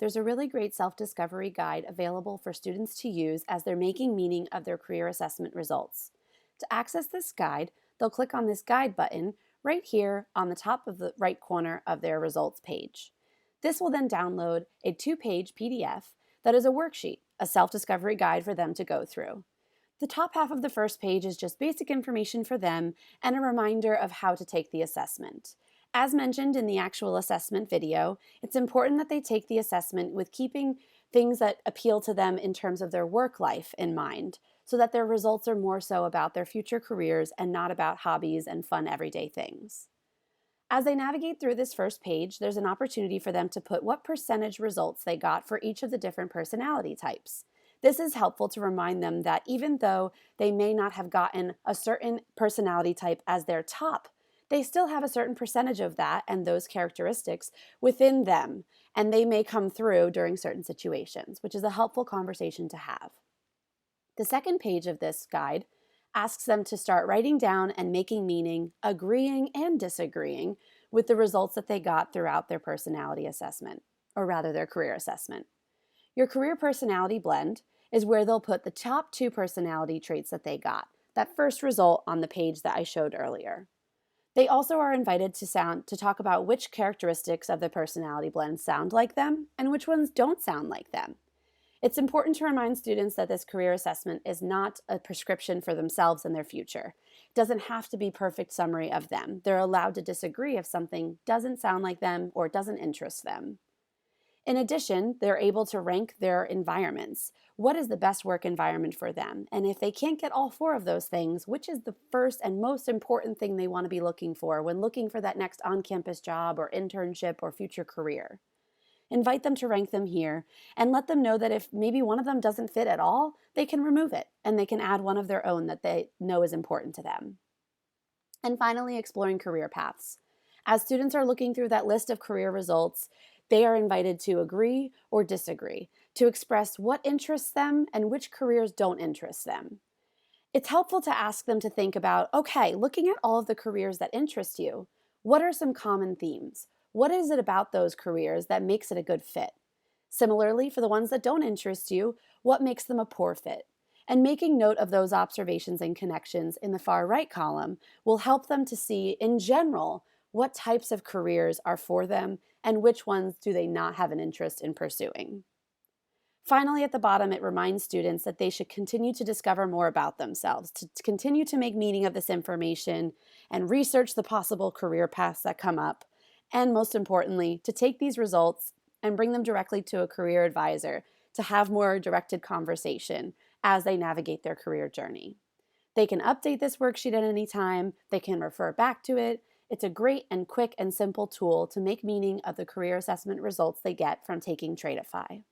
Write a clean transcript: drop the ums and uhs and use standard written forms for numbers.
there's a really great self-discovery guide available for students to use as they're making meaning of their career assessment results. To access this guide, they'll click on this guide button right here on the top of the right corner of their results page. This will then download a 2-page PDF that is a worksheet, a self-discovery guide for them to go through. The top half of the first page is just basic information for them and a reminder of how to take the assessment. As mentioned in the actual assessment video, it's important that they take the assessment with keeping things that appeal to them in terms of their work life in mind, so that their results are more so about their future careers and not about hobbies and fun everyday things. As they navigate through this first page, there's an opportunity for them to put what percentage results they got for each of the different personality types. This is helpful to remind them that even though they may not have gotten a certain personality type as their top, they still have a certain percentage of that and those characteristics within them, and they may come through during certain situations, which is a helpful conversation to have. The second page of this guide asks them to start writing down and making meaning, agreeing and disagreeing with the results that they got throughout their personality assessment, or rather their career assessment. Your career personality blend is where they'll put the top 2 personality traits that they got, that first result on the page that I showed earlier. They also are invited to talk about which characteristics of the personality blend sound like them and which ones don't sound like them. It's important to remind students that this career assessment is not a prescription for themselves and their future. It doesn't have to be a perfect summary of them. They're allowed to disagree if something doesn't sound like them or doesn't interest them. In addition, they're able to rank their environments. What is the best work environment for them? And if they can't get all 4 of those things, which is the first and most important thing they want to be looking for when looking for that next on-campus job or internship or future career? Invite them to rank them here and let them know that if maybe one of them doesn't fit at all, they can remove it and they can add one of their own that they know is important to them. And finally, exploring career paths. As students are looking through that list of career results, they are invited to agree or disagree, to express what interests them and which careers don't interest them. It's helpful to ask them to think about, okay, looking at all of the careers that interest you, what are some common themes? What is it about those careers that makes it a good fit? Similarly, for the ones that don't interest you, what makes them a poor fit? And making note of those observations and connections in the far right column will help them to see, in general, what types of careers are for them and which ones do they not have an interest in pursuing. Finally, at the bottom, it reminds students that they should continue to discover more about themselves, to continue to make meaning of this information and research the possible career paths that come up, and most importantly, to take these results and bring them directly to a career advisor to have more directed conversation as they navigate their career journey. They can update this worksheet at any time, they can refer back to it. It's a great and quick and simple tool to make meaning of the career assessment results they get from taking Tradeify.